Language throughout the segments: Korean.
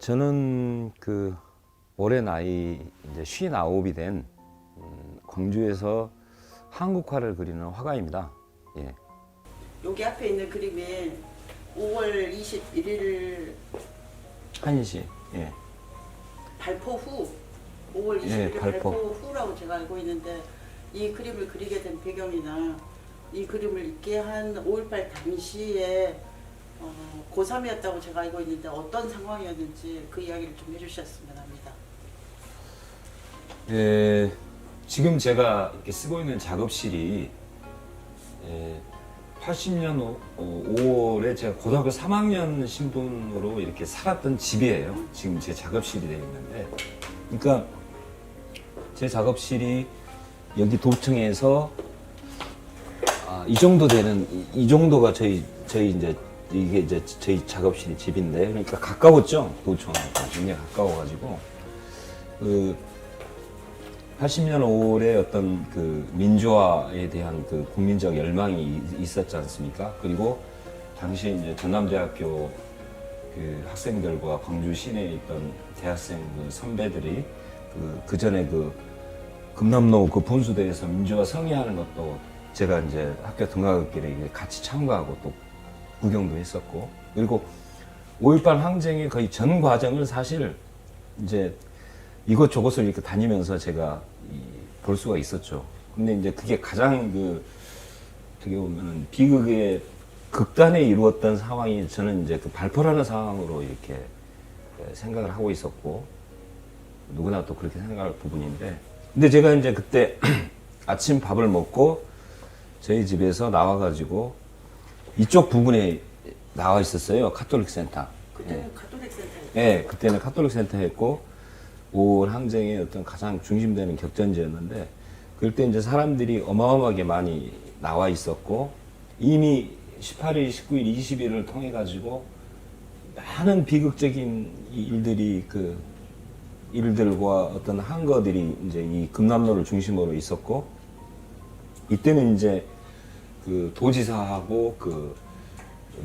저는 그 올해 나이 이제 59이 된 광주에서 한국화를 그리는 화가입니다. 예. 여기 앞에 있는 그림이 5월 21일 1시. 예. 발포 후 5월 21일 예, 발포. 발포 후라고 제가 알고 있는데 이 그림을 그리게 된 배경이나 이 그림을 있게 한 5.18 당시에 고3이었다고 제가 알고 있는데 어떤 상황이었는지 그 이야기를 좀 해주셨으면 합니다. 예, 지금 제가 이렇게 쓰고 있는 작업실이 80년 5월에 제가 고등학교 3학년 신분으로 이렇게 살았던 집이에요. 지금 제 작업실이 되어 있는데, 그러니까 제 작업실이 여기 도청에서 이 정도 되는 이 정도가 저희 이제 이게 이제 저희 작업실이 집인데, 그러니까 가까웠죠. 도청하고 굉장히 가까워가지고 그 80년 5월에 어떤 그 민주화에 대한 그 국민적 열망이 있었지 않습니까? 그리고 당시에 이제 전남대학교 그 학생들과 광주 시내에 있던 대학생 그 선배들이 그 전에 그 금남로 그 분수대에서 민주화 성회하는 것도 제가 이제 학교 등하굣길에 같이 참가하고 또 구경도 했었고, 그리고 5.18 항쟁의 거의 전 과정을 사실 이제 이곳저곳을 이렇게 다니면서 제가 볼 수가 있었죠. 근데 이제 그게 가장 그 어떻게 보면은 비극의 극단에 이루었던 상황이 저는 이제 그 발포라는 상황으로 이렇게 생각을 하고 있었고, 누구나 또 그렇게 생각할 부분인데, 근데 제가 이제 그때 아침 밥을 먹고 저희 집에서 나와가지고 이쪽 부분에 나와 있었어요. 카톨릭 센터. 그때는 카톨릭 센터였죠. 네, 그때는 카톨릭 센터였고 5월 항쟁의 어떤 가장 중심되는 격전지였는데, 그럴 때 이제 사람들이 어마어마하게 많이 나와 있었고, 이미 18일, 19일, 20일을 통해 가지고 많은 비극적인 일들이 그 일들과 어떤 항거들이 이제 이 금남로를 중심으로 있었고, 이때는 이제 그 도지사하고 그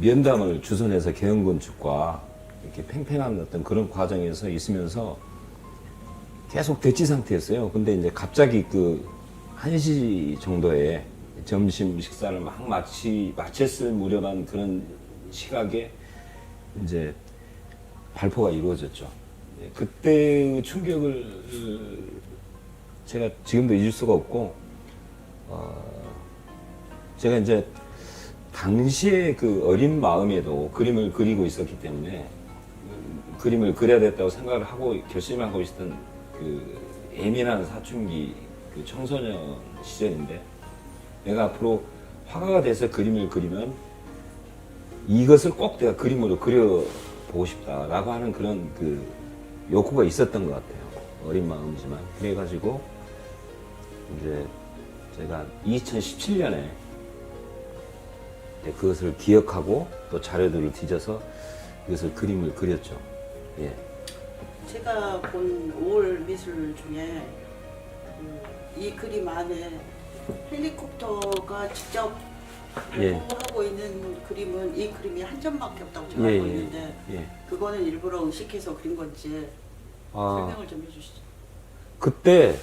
면담을 주선해서 개헌 건축과 이렇게 팽팽한 어떤 그런 과정에서 있으면서 계속 대치 상태였어요. 근데 이제 갑자기 그 1시 정도에 점심 식사를 막 마쳤을 무렵한 그런 시각에 이제 발포가 이루어졌죠. 그때의 충격을 제가 지금도 잊을 수가 없고, 제가 이제 당시에 그 어린 마음에도 그림을 그리고 있었기 때문에 그림을 그려야 됐다고 생각을 하고 결심하고 있었던 그 예민한 사춘기 그 청소년 시절인데, 내가 앞으로 화가가 돼서 그림을 그리면 이것을 꼭 내가 그림으로 그려보고 싶다라고 하는 그런 그 욕구가 있었던 것 같아요. 어린 마음이지만. 그래가지고 이제 제가 2017년에 그것을 기억하고 또 자료들을 뒤져서 이것을 그림을 그렸죠. 예. 제가 본 5월 미술 중에 이 그림 안에 헬리콥터가 직접 발포하고 있는 그림은 이 그림이 한 점밖에 없다고 제가 알고 있는데, 그거는 일부러 의식해서 그린 건지 설명을 좀 해주시죠. 그때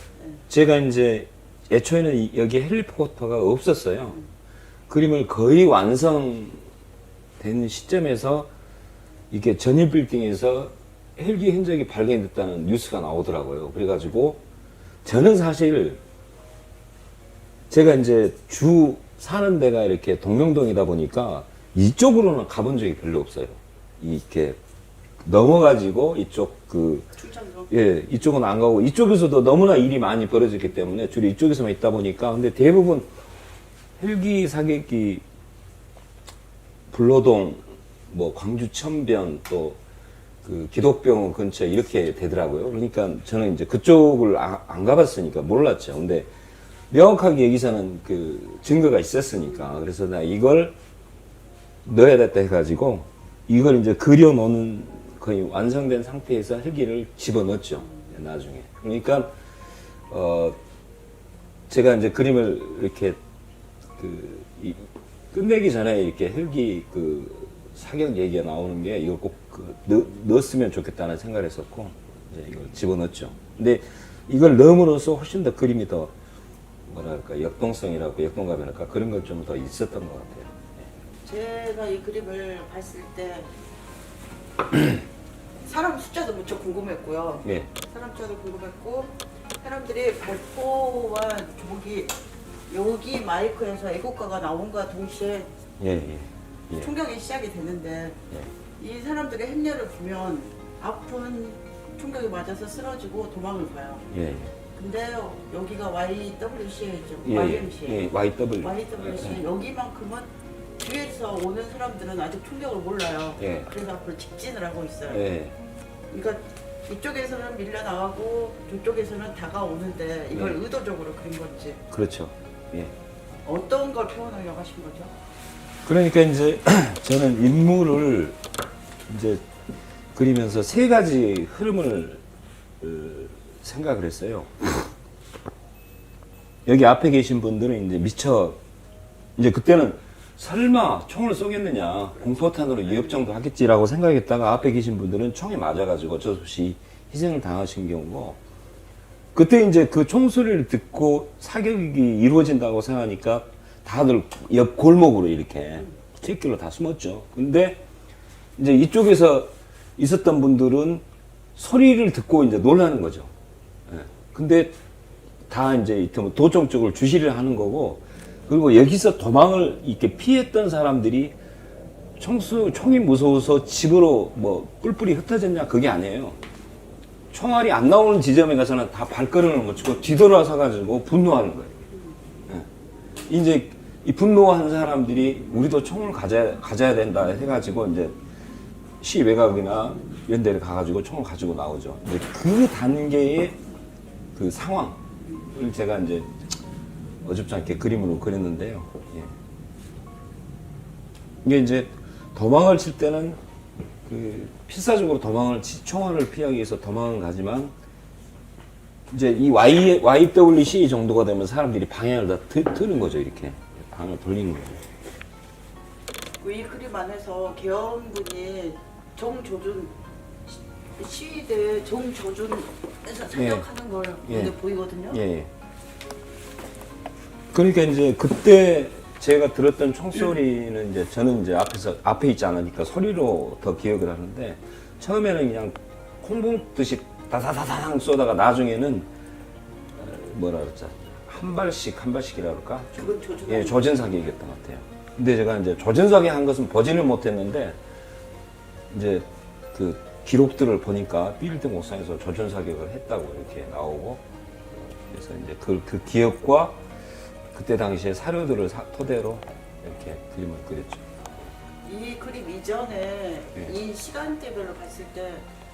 제가 이제 애초에는 여기 헬리콥터가 없었어요. 그림을 거의 완성된 시점에서 이게 전일 빌딩에서 헬기 흔적이 발견됐다는 뉴스가 나오더라고요. 그래가지고 저는 사실 제가 이제 주 사는 데가 이렇게 동명동이다 보니까 이쪽으로는 가본 적이 별로 없어요. 이렇게 넘어가지고 이쪽 출장으로? 예, 이쪽은 안 가고, 이쪽에서도 너무나 일이 많이 벌어졌기 때문에 주로 이쪽에서만 있다 보니까, 근데 대부분 헬기 사격기 불로동, 뭐 광주 천변, 또 그 기독병원 근처 이렇게 되더라고요. 그러니까 저는 이제 그쪽을 안 가봤으니까 몰랐죠. 근데 명확하게 여기서는 그 증거가 있었으니까, 그래서 나 이걸 넣어야 됐다 해가지고 이걸 이제 그려놓는 거의 완성된 상태에서 헬기를 집어넣었죠. 나중에. 그러니까 제가 이제 그림을 이렇게 끝내기 전에 이렇게 헬기 그 사격 얘기가 나오는 게, 이걸 꼭 넣었으면 좋겠다는 생각을 했었고 이제 이걸 집어넣었죠. 근데 이걸 넣음으로써 훨씬 더 그림이 더 뭐랄까 역동성이라고 역동감이랄까 그런 걸 좀 더 있었던 것 같아요. 제가 이 그림을 봤을 때 사람 숫자도 무척 궁금했고요. 예, 사람 숫자도 궁금했고 사람들이 발포와 조기 여기 마이크에서 애국가가 나온과 동시에 예, 예, 예. 총경이 시작이 되는데 예. 이 사람들의 행렬을 보면 앞은 총경이 맞아서 쓰러지고 도망을 가요. 예, 예. 근데 여기가 YWCA죠. 예, YMCA. 예, YW. YWCA. 여기만큼은 뒤에서 오는 사람들은 아직 총경을 몰라요. 예. 그래서 앞으로 직진을 하고 있어요. 예, 그러니까 이쪽에서는 밀려나가고 저쪽에서는 다가오는데 이걸 예. 의도적으로 그린 건지 그렇죠. 예. 어떤 걸 표현하려고 하신 거죠? 그러니까 이제 저는 인물을 이제 그리면서 세 가지 흐름을 생각을 했어요. 여기 앞에 계신 분들은 이제 미처 이제 그때는 설마 총을 쏘겠느냐 공포탄으로 위협정도 하겠지라고 생각했다가 앞에 계신 분들은 총에 맞아가지고 어쩔 수 없이 희생을 당하신 경우고 그때 이제 그 총소리를 듣고 사격이 이루어진다고 생각하니까 다들 옆 골목으로 이렇게 뒷길로 다 숨었죠. 근데 이제 이쪽에서 있었던 분들은 소리를 듣고 이제 놀라는 거죠. 예. 근데 다 이제 도청 쪽을 주시를 하는 거고 그리고 여기서 도망을 이렇게 피했던 사람들이 총이 무서워서 집으로 뭐 뿔뿔이 흩어졌냐 그게 아니에요. 총알이 안 나오는 지점에 가서는 다 발걸음을 못 치고 뒤돌아서 가지고 분노하는 거예요. 예. 이제 이 분노한 사람들이 우리도 총을 가져야 된다 해가지고 이제 시 외곽이나 이런 데를 가가지고 총을 가지고 나오죠. 이제 그 단계의 그 상황을 제가 이제 어줍지 않게 그림으로 그렸는데요. 예. 이게 이제 도망을 칠 때는 그 필사적으로 총알을 피하기 위해서 도망을 가지만 이제 이 YWC 정도가 되면 사람들이 방향을 다 트는 거죠. 이렇게 방향을 돌리는 거죠. 이 그림 안에서 계엄군이 정조준 시위대 정조준에서 사격하는 걸 눈에 보이거든요. 예. 그러니까 이제 그때 제가 들었던 총소리는 이제 저는 이제 앞에 있지 않으니까 소리로 더 기억을 하는데 처음에는 그냥 콩 붓듯이 다다다당 쏘다가 나중에는 뭐라 그러죠? 한 발씩이라 그럴까? 그건 조준. 예, 조준 사격이었던 것 같아요. 근데 제가 이제 조준 사격한 것은 보지를 못했는데 이제 그 기록들을 보니까 빌딩 옥상에서 조준 사격을 했다고 이렇게 나오고 그래서 이제 그 기억과 그때 당시에 사료들을 토대로 이렇게 그림을 그렸죠. 이 그림 이전에 예. 이 시간대별로 봤을 때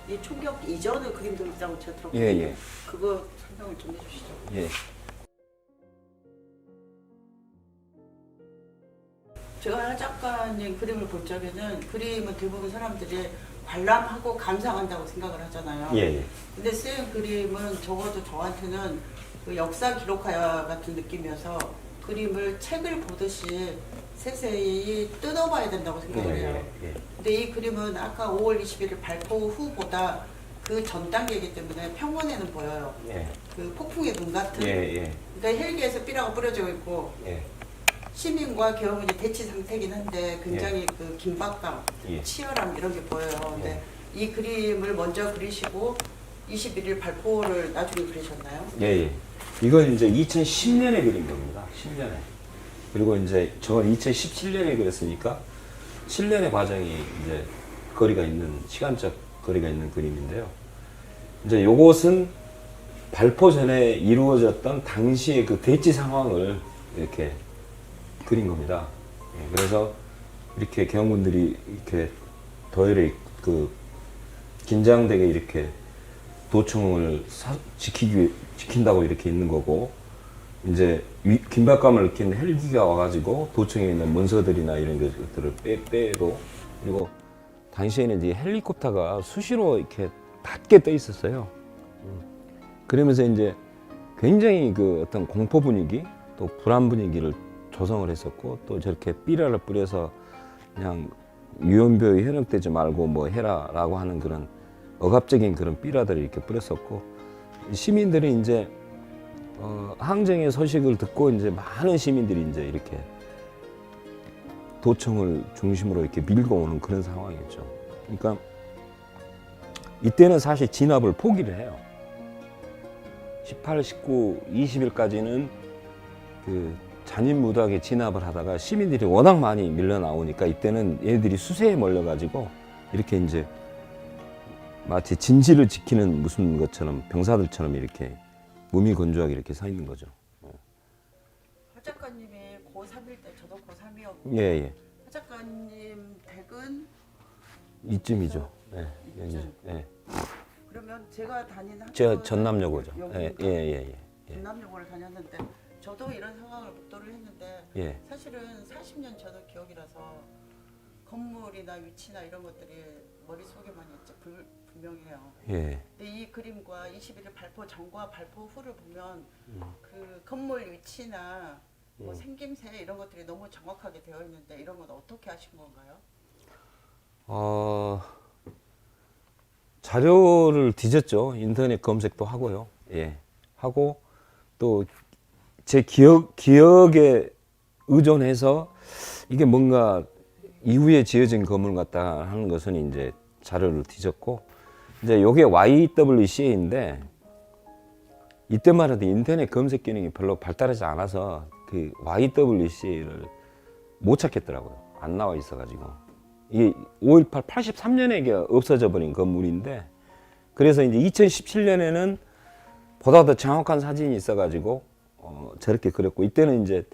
이 총격 이전의 그림도 있다고 제가 들었거든요. 예. 그거 설명을 좀 해주시죠. 예. 제가 작가님 그림을 볼 적에는 그림은 대부분 사람들이 관람하고 감상한다고 생각을 하잖아요. 예. 근데 쓰인 그림은 적어도 저한테는 그 역사 기록화 같은 느낌이어서 그림을 책을 보듯이 세세히 뜯어봐야 된다고 생각을 해요. 예. 근데 이 그림은 아까 5월 21일 발포 후보다 그 전 단계이기 때문에 평원에는 보여요. 예. 그 폭풍의 눈 같은. 예. 그러니까 헬기에서 삐라가 뿌려지고 있고 예. 시민과 계엄군이 대치 상태긴 한데 굉장히 그 긴박감, 예. 치열함 이런 게 보여요. 근데 이 그림을 먼저 그리시고 21일 발포를 나중에 그리셨나요? 예. 이건 이제 2010년에 그린 겁니다. 10년에. 그리고 이제 저건 2017년에 그렸으니까 7년의 과정이 이제 시간적 거리가 있는 그림인데요. 이제 요것은 발포 전에 이루어졌던 당시의 그 대치 상황을 이렇게 그린 겁니다. 예, 그래서 이렇게 계엄군들이 이렇게 도열에 긴장되게 이렇게 도청을 지킨다고 이렇게 있는 거고, 이제 긴박감을 느끼는 헬기가 와가지고 도청에 있는 문서들이나 이런 것들을 빼고, 그리고 당시에는 이제 헬리콥터가 수시로 이렇게 낮게 떠 있었어요. 그러면서 이제 굉장히 그 어떤 공포 분위기, 또 불안 분위기를 조성을 했었고, 또 저렇게 삐라를 뿌려서 그냥 유언비어에 현혹되지 말고 뭐 해라라고 하는 그런 억압적인 그런 삐라들을 이렇게 뿌렸었고, 시민들이 이제 항쟁의 소식을 듣고 이제 많은 시민들이 이제 이렇게 도청을 중심으로 이렇게 밀고 오는 그런 상황이었죠. 그러니까 이때는 사실 진압을 포기를 해요. 18, 19, 20일까지는 그 잔인무도하게 진압을 하다가 시민들이 워낙 많이 밀려 나오니까 이때는 얘들이 수세에 몰려가지고 이렇게 이제 마치 진지를 지키는 무슨 것처럼 병사들처럼 이렇게 무미건조하게 이렇게 서 있는 거죠. 하 작가님이 고3일 때 저도 고3이었고 예, 예. 하 작가님 댁은 이쯤이죠. 예, 이쯤. 예. 그러면 제가 다닌 학교 제가 전남여고죠. 예, 여기니까 예, 예, 예. 전남여고를 다녔는데 저도 이런 상황을 목도를 했는데 예. 사실은 40년 전의 기억이라서 건물이나 위치나 이런 것들이 머릿속에만 있지 분명해요. 예. 근데 이 그림과 21일 발포 전과 발포 후를 보면 그 건물 위치나 뭐 생김새 이런 것들이 너무 정확하게 되어 있는데 이런 건 어떻게 하신 건가요? 자료를 뒤졌죠. 인터넷 검색도 하고요. 예. 하고 또 제 기억에 의존해서 이게 뭔가 이후에 지어진 건물 같다 하는 것은 이제 자료를 뒤졌고, 이제 요게 YWCA인데 이때만 해도 인터넷 검색 기능이 별로 발달하지 않아서 그 YWCA를 못 찾겠더라고요. 안 나와 있어가지고. 이게 5.18 83년에 없어져 버린 건물인데, 그래서 이제 2017년에는 보다 더 정확한 사진이 있어가지고 저렇게 그렸고, 이때는 이제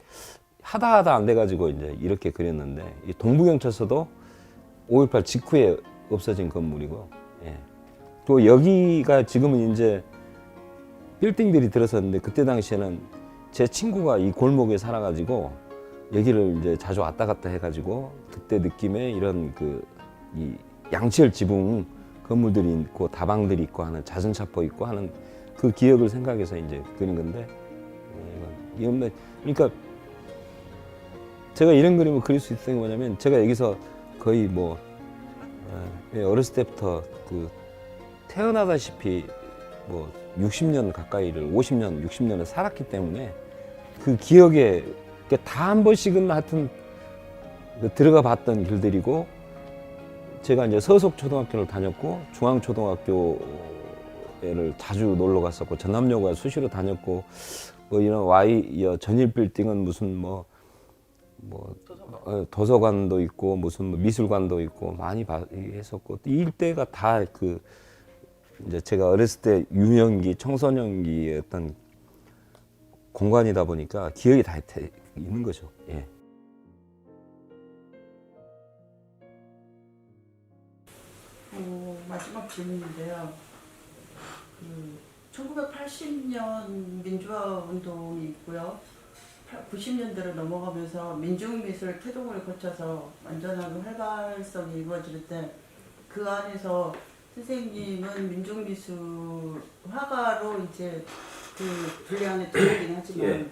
하다 안 돼가지고 이제 이렇게 그렸는데, 이 동부경찰서도 5.18 직후에 없어진 건물이고, 예. 또 여기가 지금은 이제 빌딩들이 들어섰는데, 그때 당시에는 제 친구가 이 골목에 살아가지고 여기를 이제 자주 왔다 갔다 해가지고 그때 느낌의 이런 이 양치열 지붕 건물들이 있고 다방들이 있고 하는 자전차포 있고 하는 그 기억을 생각해서 이제 그린 건데, 이건 그러니까 제가 이런 그림을 그릴 수 있었던 게 뭐냐면, 제가 여기서 거의 뭐 어렸을 때부터 그 태어나다시피 뭐 60년 가까이를 50년, 60년을 살았기 때문에 그 기억에 다 한 번씩은 하여튼 들어가 봤던 길들이고, 제가 이제 서속 초등학교를 다녔고 중앙초등학교를 자주 놀러 갔었고 전남여고에 수시로 다녔고, 뭐 이런 전일 빌딩은 무슨 도서관도 있고 무슨 미술관도 있고 많이 했었고, 이 일대가 다 이제 제가 어렸을 때 유년기, 청소년기의 어떤 공간이다 보니까 기억이 다 있는 거죠. 예. 마지막 질문인데요. 1980년 민주화 운동이 있고요. 90년대로 넘어가면서 민중미술 태동을 거쳐서 완전한 활발성이 이루어질 때, 그 안에서 선생님은 민중미술 화가로 이제 분리 안에 들어오긴 하지만, 예.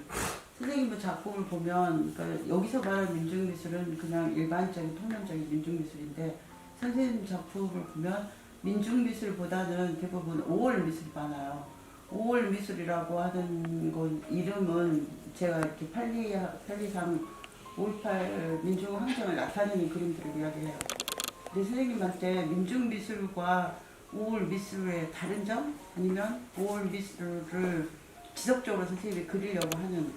선생님의 작품을 보면, 그러니까 여기서 말하는 민중미술은 그냥 일반적인 통념적인 민중미술인데, 선생님 작품을 보면 민중미술보다는 대부분 5월 미술이 많아요. 5월 미술이라고 하는 건 이름은 제가 이렇게 편리상 5.18 민중항쟁을 나타내는 그림들을 이야기해요. 근데 선생님한테 민중미술과 5월 미술의 다른 점? 아니면 5월 미술을 지속적으로 선생님이 그리려고 하는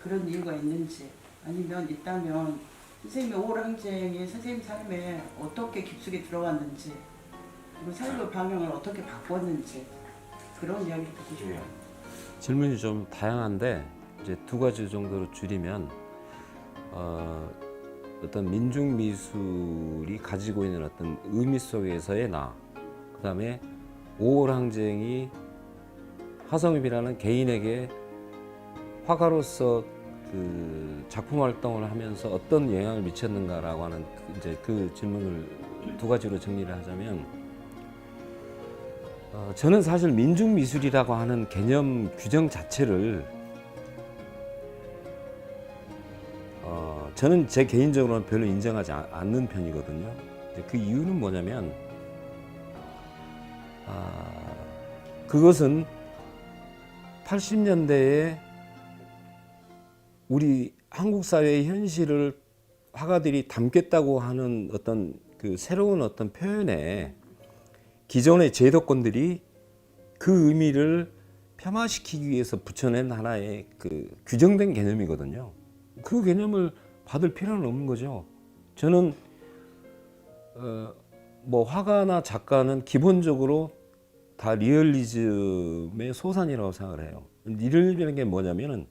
그런 이유가 있는지, 아니면 있다면 선생님의 5월 항쟁이 선생님 삶에 어떻게 깊숙이 들어갔는지, 그리고 삶의 방향을 어떻게 바꿨는지, 그런 이야기를 듣고 싶어요. 질문이 좀 다양한데 이제 두 가지 정도로 줄이면, 어떤 민중 미술이 가지고 있는 어떤 의미 속에서의 나, 그 다음에 5월 항쟁이 하성입이라는 개인에게 화가로서 그 작품 활동을 하면서 어떤 영향을 미쳤는가라고 하는 이제 그 질문을 두 가지로 정리를 하자면, 저는 사실 민중 미술이라고 하는 개념 규정 자체를 저는 제 개인적으로는 별로 인정하지 않는 편이거든요. 그 이유는 뭐냐면 그것은 80년대에 우리 한국 사회의 현실을 화가들이 담겠다고 하는 어떤 그 새로운 어떤 표현에 기존의 제도권들이 그 의미를 폄하시키기 위해서 붙여낸 하나의 그 규정된 개념이거든요. 그 개념을 받을 필요는 없는 거죠. 저는 뭐 화가나 작가는 기본적으로 다 리얼리즘의 소산이라고 생각을 해요. 리얼리즘이라는 게 뭐냐면은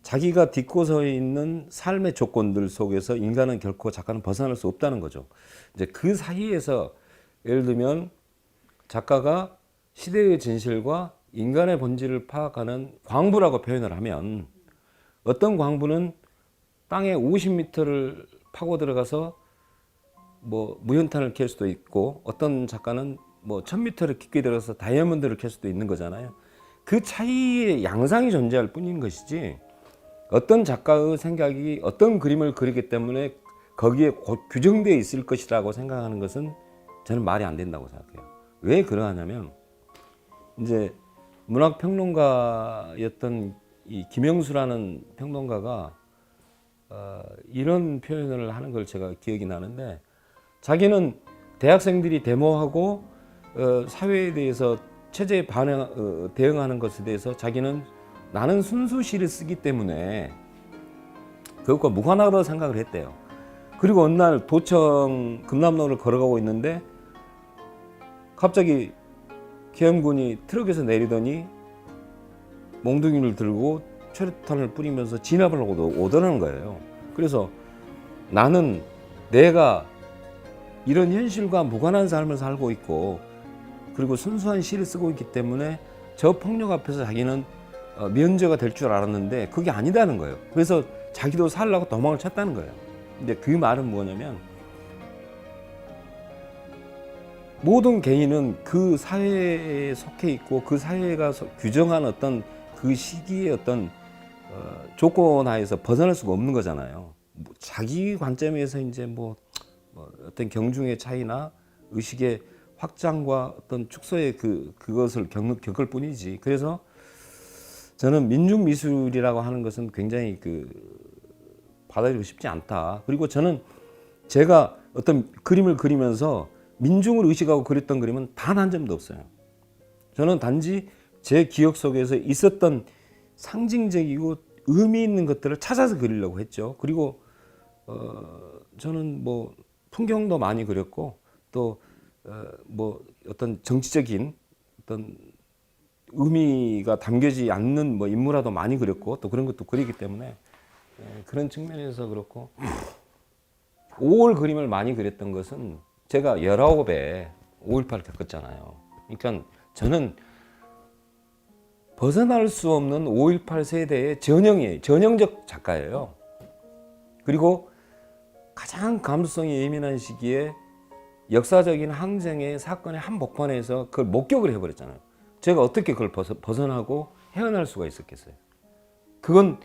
자기가 딛고 서 있는 삶의 조건들 속에서 인간은 결코 작가는 벗어날 수 없다는 거죠. 이제 그 사이에서 예를 들면 작가가 시대의 진실과 인간의 본질을 파악하는 광부라고 표현을 하면 어떤 광부는 땅에 50m를 파고 들어가서 뭐 무연탄을 캘 수도 있고 어떤 작가는 뭐 1000m를 깊게 들어가서 다이아몬드를 캘 수도 있는 거잖아요. 그 차이의 양상이 존재할 뿐인 것이지 어떤 작가의 생각이 어떤 그림을 그리기 때문에 거기에 규정되어 있을 것이라고 생각하는 것은 저는 말이 안 된다고 생각해요. 왜 그러하냐면 이제 문학평론가였던 이 김영수라는 평론가가 이런 표현을 하는 걸 제가 기억이 나는데 자기는 대학생들이 데모하고 사회에 대해서 체제에 대응하는 것에 대해서 자기는 나는 순수 시를 쓰기 때문에 그것과 무관하다고 생각을 했대요. 그리고 어느 날 도청 금남로를 걸어가고 있는데 갑자기 계엄군이 트럭에서 내리더니 몽둥이를 들고 최루탄을 뿌리면서 진압을 하고 오더라는 거예요. 그래서 나는 내가 이런 현실과 무관한 삶을 살고 있고 그리고 순수한 시를 쓰고 있기 때문에 저 폭력 앞에서 자기는 면제가 될 줄 알았는데 그게 아니다는 거예요. 그래서 자기도 살려고 도망을 쳤다는 거예요. 근데 그 말은 뭐냐면 모든 개인은 그 사회에 속해 있고 그 사회가 규정한 어떤 그 시기의 어떤 조건 하에서 벗어날 수가 없는 거잖아요. 뭐 자기 관점에서 이제 뭐 어떤 경중의 차이나 의식의 확장과 어떤 축소의 그것을 겪을 뿐이지. 그래서 저는 민중 미술이라고 하는 것은 굉장히 받아들이고 싶지 않다. 그리고 저는 제가 어떤 그림을 그리면서 민중을 의식하고 그렸던 그림은 단 한 점도 없어요. 저는 단지 제 기억 속에서 있었던 상징적이고 의미 있는 것들을 찾아서 그리려고 했죠. 그리고 저는 뭐 풍경도 많이 그렸고 또 뭐 어떤 정치적인 어떤 의미가 담겨지지 않는 뭐 인물화도 많이 그렸고 또 그런 것도 그리기 때문에 그런 측면에서 그렇고 5월 그림을 많이 그렸던 것은 제가 19에 5.18을 겪었잖아요. 그러니까 저는 벗어날 수 없는 5.18 세대의 전형적 작가예요. 그리고 가장 감수성이 예민한 시기에 역사적인 항쟁의 사건의 한 복판에서 그걸 목격을 해버렸잖아요. 제가 어떻게 그걸 벗어나고 헤어날 수가 있었겠어요. 그건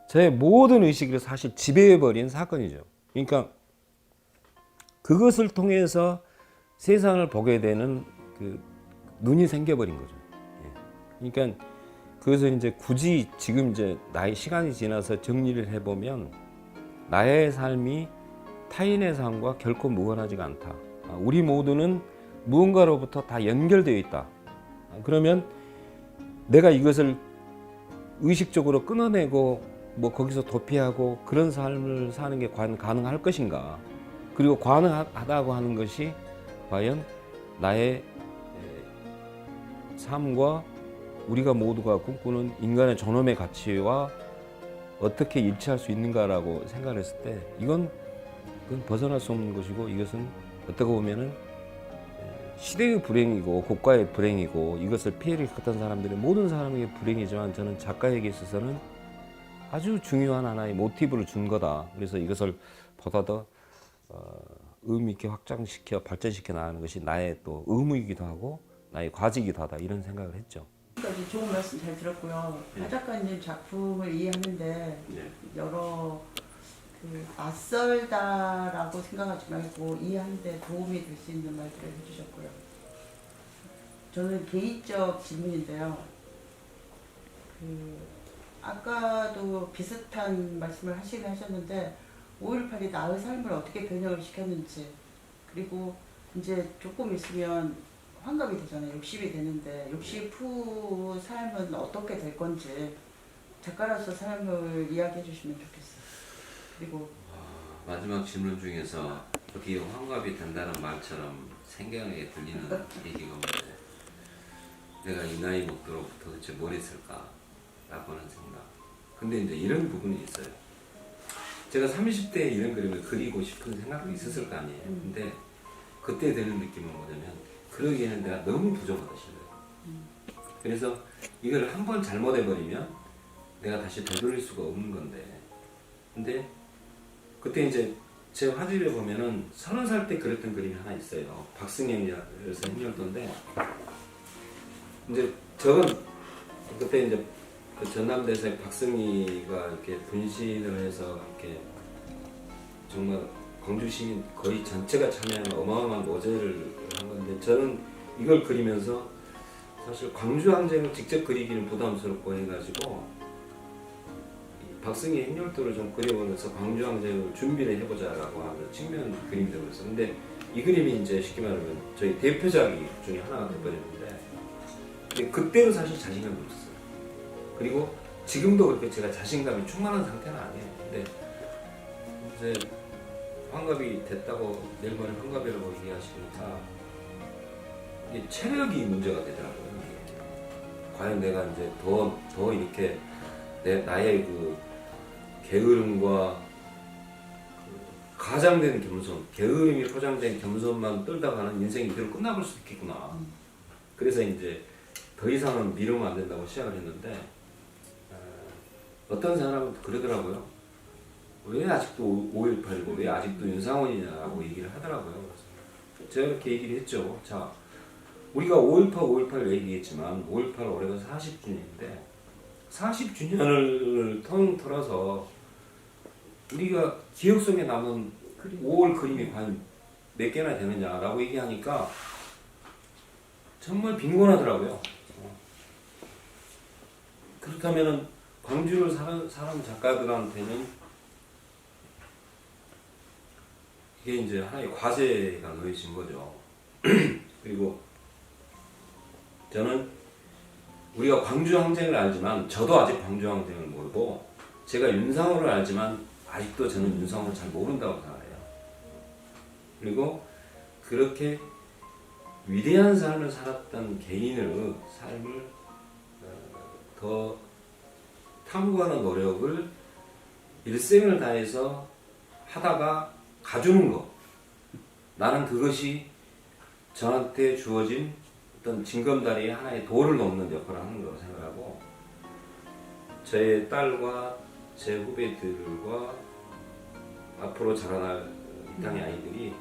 저의 모든 의식을 사실 지배해버린 사건이죠. 그러니까 그것을 통해서 세상을 보게 되는 눈이 생겨버린 거죠. 그러니까 그것을 이제 굳이 지금 이제 시간이 지나서 정리를 해보면 나의 삶이 타인의 삶과 결코 무관하지가 않다. 우리 모두는 무언가로부터 다 연결되어 있다. 그러면 내가 이것을 의식적으로 끊어내고 뭐 거기서 도피하고 그런 삶을 사는 게 과연 가능할 것인가? 그리고 가능하다고 하는 것이 과연 나의 삶과 우리가 모두가 꿈꾸는 인간의 존엄의 가치와 어떻게 일치할 수 있는가라고 생각을 했을 때 그건 벗어날 수 없는 것이고 이것은 어떻게 보면은 시대의 불행이고 국가의 불행이고 이것을 피해를 겪었던 사람들의 모든 사람에게 불행이지만 저는 작가에게 있어서는 아주 중요한 하나의 모티브를 준 거다. 그래서 이것을 보다 더 의미 있게 확장시켜 발전시켜 나가는 것이 나의 또 의무이기도 하고 나의 과제이기도 하다 이런 생각을 했죠. 좋은 말씀 잘 들었고요. 박 작가님 작품을 이해하는데 여러 낯설다라고 생각하지 말고 이해하는데 도움이 될 수 있는 말들을 해주셨고요. 저는 개인적 질문인데요. 아까도 비슷한 말씀을 하시긴 하셨는데 5.18이 나의 삶을 어떻게 변형을 시켰는지, 그리고 이제 조금 있으면 환갑이 되잖아요. 60이 되는데 60 후 삶은 어떻게 될 건지 작가로서 삶을 이야기해 주시면 좋겠어요. 그리고 마지막 질문 중에서 어떻게 환갑이 된다는 말처럼 생경하게 들리는 얘기가 있는데, 내가 이 나이 먹도록 도대체 뭘 했을까 라고 하는 생각. 근데 이제 이런 부분이 있어요. 제가 30대에 이런 그림을 그리고 싶은 생각도 있었을 거 아니에요. 근데 그때 드는 느낌은 뭐냐면, 그러기에는 내가 너무 부족하다 싶어요. 그래서 이걸 한 번 잘못해버리면 내가 다시 되돌릴 수가 없는 건데, 근데 그때 이제 제 화집에 보면은 30살 때 그렸던 그림이 하나 있어요. 박승현이라서 행렬도인데, 이제 저건 그때 이제 그 전남대사의 박승희가 이렇게 분신을 해서 이렇게 정말 광주 시민 거의 전체가 참여하는 어마어마한 노제를 한 건데, 저는 이걸 그리면서 사실 광주 항쟁을 직접 그리기는 부담스럽고 해가지고 박승희 행렬도를 좀 그려보면서 광주 항쟁을 준비를 해보자라고 하는 측면 그림이 되어버렸어요. 근데 이 그림이 이제 쉽게 말하면 저희 대표작이 중에 하나가 돼버렸는데, 근데 그때는 사실 자신감이 없었어요. 그리고 지금도 그렇게 제가 자신감이 충만한 상태는 아니에요. 근데 이제 환갑이 됐다고 내일 모레 환갑이라고 얘기하시니까 이게 체력이 문제가 되더라고요. 과연 내가 이제 더 이렇게 나의 그 게으름과 그 가장된 겸손, 게으름이 포장된 겸손만 떨다가는 인생이 이대로 끝나볼 수도 있겠구나. 그래서 이제 더 이상은 미루면 안 된다고 시작을 했는데, 어떤 사람은 그러더라고요. 왜 아직도 5.18이고 왜 아직도 윤상원이냐고 얘기를 하더라고요. 그래서 제가 이렇게 얘기를 했죠. 자, 우리가 5.18 얘기했지만 5.18 올해가 40주년인데 40주년을 통틀어서 우리가 기억 속에 남은 5월 그림이 과연 몇 개나 되느냐라고 얘기하니까 정말 빈곤하더라고요. 그렇다면은 광주를 사는 작가들한테는 이게 이제 하나의 과제가 놓여진 거죠. 그리고 저는 우리가 광주 항쟁을 알지만 저도 아직 광주 항쟁을 모르고, 제가 윤상호를 알지만 아직도 저는 윤상호를 잘 모른다고 생각해요. 그리고 그렇게 위대한 삶을 살았던 개인의 삶을 더 탐구하는 노력을 일생을 다해서 하다가 가주는 것, 나는 그것이 저한테 주어진 어떤 징검다리에 하나의 돌을 놓는 역할을 하는 거라고 생각하고, 제 딸과 제 후배들과 앞으로 자라날 이 땅의 아이들이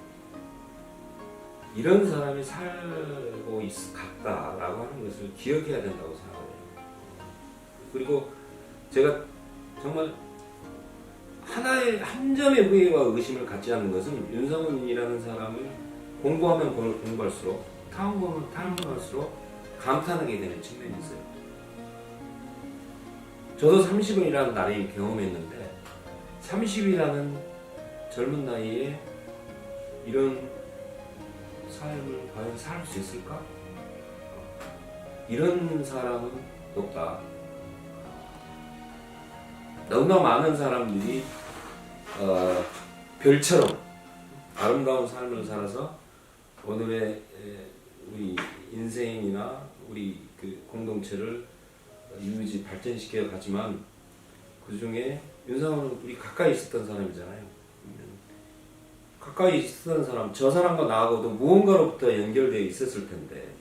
이런 사람이 살고 갔다라고 하는 것을 기억해야 된다고 생각해요. 그리고 제가 정말 하나의 한 점의 후회와 의심을 갖지 않는 것은, 윤상훈이라는 사람을 공부하면 공부할수록, 탐구하면 탐구할수록 감탄하게 되는 측면이 있어요. 저도 30이라는 나이를 경험했는데 30이라는 젊은 나이에 이런 삶을 과연 살 수 있을까? 이런 사람은 없다. 너무나 많은 사람들이 별처럼 아름다운 삶을 살아서 오늘의 우리 인생이나 우리 그 공동체를 유지 발전시켜 가지만, 그 중에 윤상호는 우리 가까이 있었던 사람이잖아요. 가까이 있었던 사람, 저 사람과 나하고도 무언가로부터 연결되어 있었을 텐데,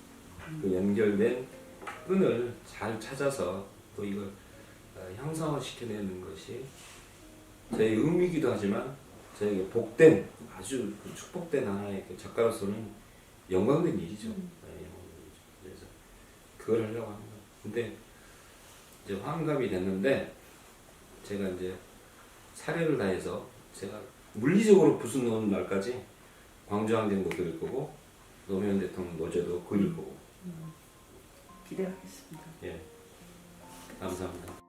그 연결된 끈을 잘 찾아서 또 이걸 형상화시켜내는 것이 저의 의미이기도 하지만 저에게 복된, 아주 축복된 하나의 그 작가로서는 영광된 일이죠. 그래서 그걸 하려고 합니다. 근데 이제 환갑이 됐는데 제가 이제 사례를 다해서 제가 물리적으로 붓을 넣은 날까지 광주항쟁도 그릴 거고 노무현 대통령 노제도 그릴 거고. 기대하겠습니다. 예, 감사합니다.